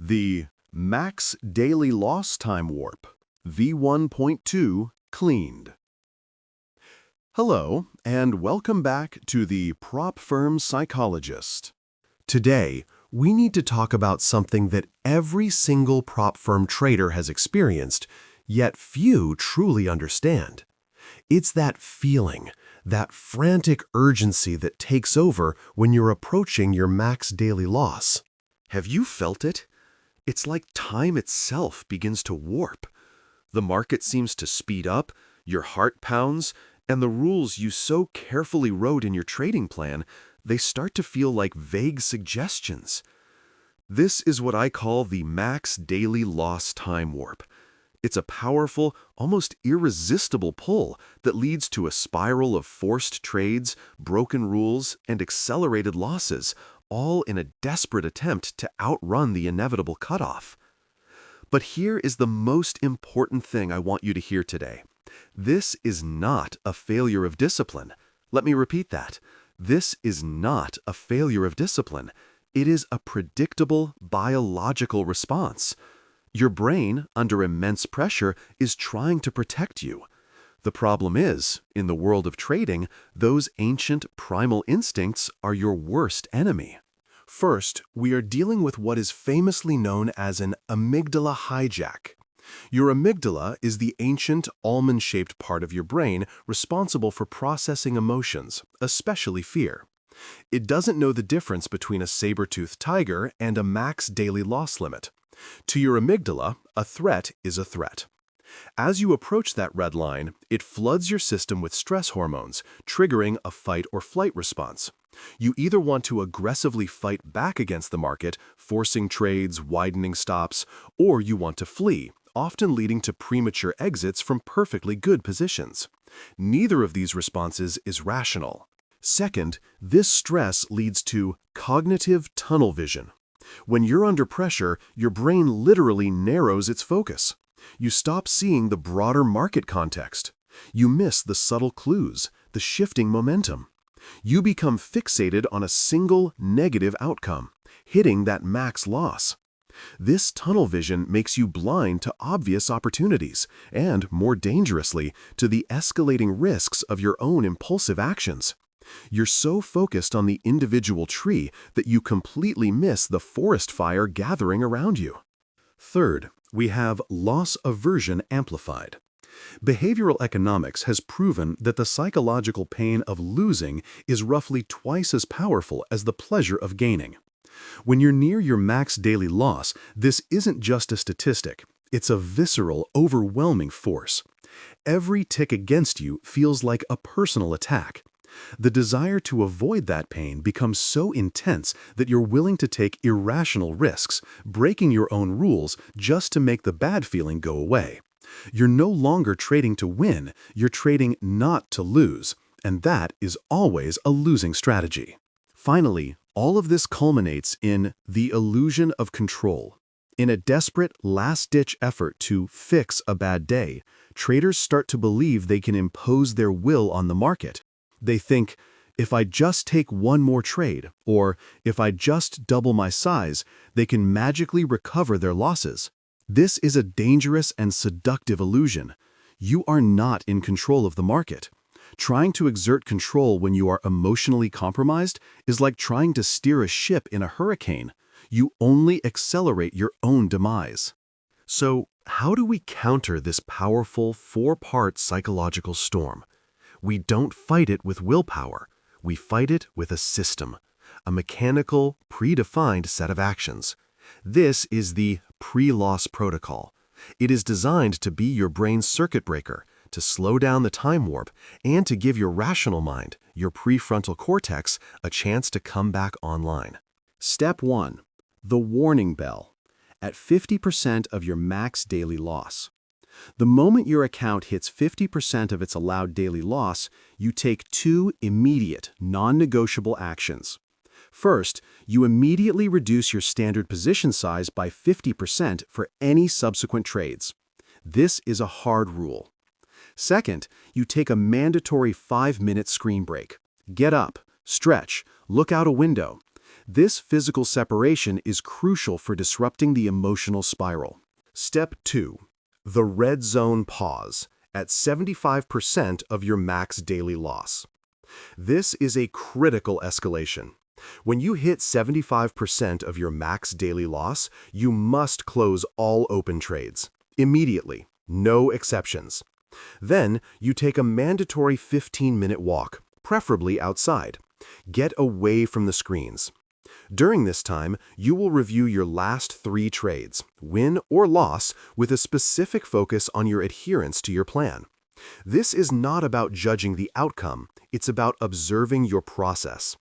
The Max Daily Loss Time Warp, V1.2 Cleaned. Hello, and welcome back to the Prop Firm Psychologist. Today, we need to talk about something that every single prop firm trader has experienced, yet few truly understand. It's that feeling, that frantic urgency that takes over when you're approaching your max daily loss. Have you felt it? It's like time itself begins to warp. The market seems to speed up, your heart pounds, and the rules you so carefully wrote in your trading plan, they start to feel like vague suggestions. This is what I call the max daily loss time warp. It's a powerful, almost irresistible pull that leads to a spiral of forced trades, broken rules, and accelerated losses, all in a desperate attempt to outrun the inevitable cutoff. But here is the most important thing I want you to hear today. This is not a failure of discipline. Let me repeat that. This is not a failure of discipline. It is a predictable biological response. Your brain, under immense pressure, is trying to protect you. The problem is, in the world of trading, those ancient primal instincts are your worst enemy. First, we are dealing with what is famously known as an amygdala hijack. Your amygdala is the ancient almond-shaped part of your brain responsible for processing emotions, especially fear. It doesn't know the difference between a saber-toothed tiger and a max daily loss limit. To your amygdala, a threat is a threat. As you approach that red line, it floods your system with stress hormones, triggering a fight or flight response. You either want to aggressively fight back against the market, forcing trades, widening stops, or you want to flee, often leading to premature exits from perfectly good positions. Neither of these responses is rational. Second, this stress leads to cognitive tunnel vision. When you're under pressure, your brain literally narrows its focus. You stop seeing the broader market context. You miss the subtle clues, the shifting momentum. You become fixated on a single negative outcome, hitting that max loss. This tunnel vision makes you blind to obvious opportunities and, more dangerously, to the escalating risks of your own impulsive actions. You're so focused on the individual tree that you completely miss the forest fire gathering around you. Third, we have loss aversion amplified. Behavioral economics has proven that the psychological pain of losing is roughly twice as powerful as the pleasure of gaining. When you're near your max daily loss, this isn't just a statistic. It's a visceral, overwhelming force. Every tick against you feels like a personal attack. The desire to avoid that pain becomes so intense that you're willing to take irrational risks, breaking your own rules just to make the bad feeling go away. You're no longer trading to win, you're trading not to lose, and that is always a losing strategy. Finally, all of this culminates in the illusion of control. In a desperate, last-ditch effort to fix a bad day, traders start to believe they can impose their will on the market. They think, if I just take one more trade, or if I just double my size, they can magically recover their losses. This is a dangerous and seductive illusion. You are not in control of the market. Trying to exert control when you are emotionally compromised is like trying to steer a ship in a hurricane. You only accelerate your own demise. So, how do we counter this powerful four-part psychological storm? We don't fight it with willpower. We fight it with a system, a mechanical, predefined set of actions. This is the pre-loss protocol. It is designed to be your brain's circuit breaker, to slow down the time warp, and to give your rational mind, your prefrontal cortex, a chance to come back online. Step 1. The warning bell. At 50% of your max daily loss. The moment your account hits 50% of its allowed daily loss, you take two immediate, non-negotiable actions. First, you immediately reduce your standard position size by 50% for any subsequent trades. This is a hard rule. Second, you take a mandatory 5-minute screen break. Get up, stretch, look out a window. This physical separation is crucial for disrupting the emotional spiral. Step 2. The red zone pause at 75% of your max daily loss. This is a critical escalation. When you hit 75% of your max daily loss, you must close all open trades. Immediately. No exceptions. Then, you take a mandatory 15-minute walk, preferably outside. Get away from the screens. During this time, you will review your last 3 trades, win or loss, with a specific focus on your adherence to your plan. This is not about judging the outcome, it's about observing your process.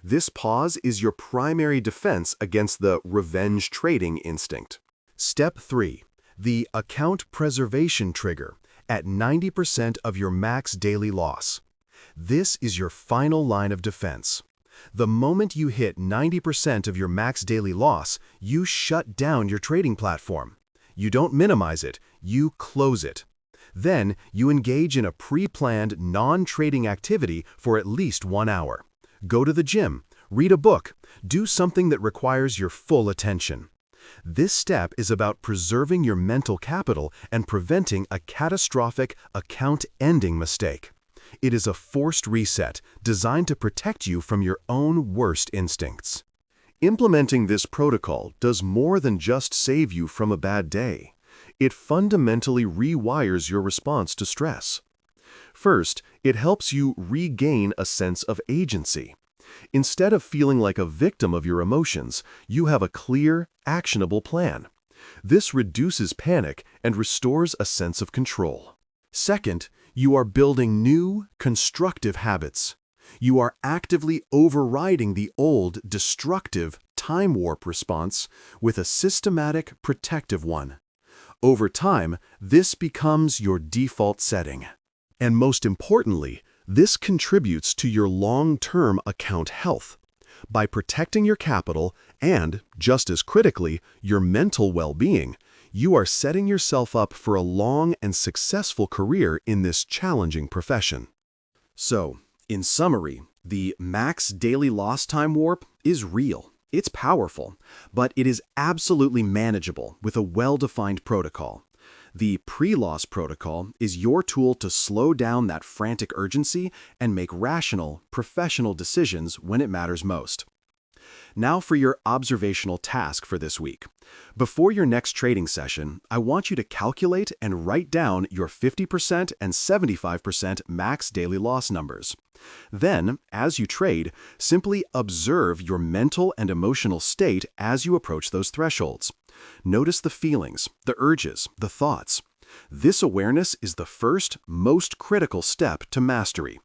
This pause is your primary defense against the revenge trading instinct. Step 3. The account preservation trigger at 90% of your max daily loss. This is your final line of defense. The moment you hit 90% of your max daily loss, you shut down your trading platform. You don't minimize it, you close it. Then, you engage in a pre-planned, non-trading activity for at least 1 hour. Go to the gym, read a book, do something that requires your full attention. This step is about preserving your mental capital and preventing a catastrophic account-ending mistake. It is a forced reset designed to protect you from your own worst instincts. Implementing this protocol does more than just save you from a bad day. It fundamentally rewires your response to stress. First, it helps you regain a sense of agency. Instead of feeling like a victim of your emotions, you have a clear, actionable plan. This reduces panic and restores a sense of control. Second, you are building new, constructive habits. You are actively overriding the old, destructive, time warp response with a systematic, protective one. Over time, this becomes your default setting. And most importantly, this contributes to your long-term account health. By protecting your capital and, just as critically, your mental well-being, you are setting yourself up for a long and successful career in this challenging profession. So, in summary, the max daily loss time warp is real. It's powerful, but it is absolutely manageable with a well-defined protocol. The pre-loss protocol is your tool to slow down that frantic urgency and make rational, professional decisions when it matters most. Now for your observational task for this week. Before your next trading session, I want you to calculate and write down your 50% and 75% max daily loss numbers. Then, as you trade, simply observe your mental and emotional state as you approach those thresholds. Notice the feelings, the urges, the thoughts. This awareness is the first, most critical step to mastery.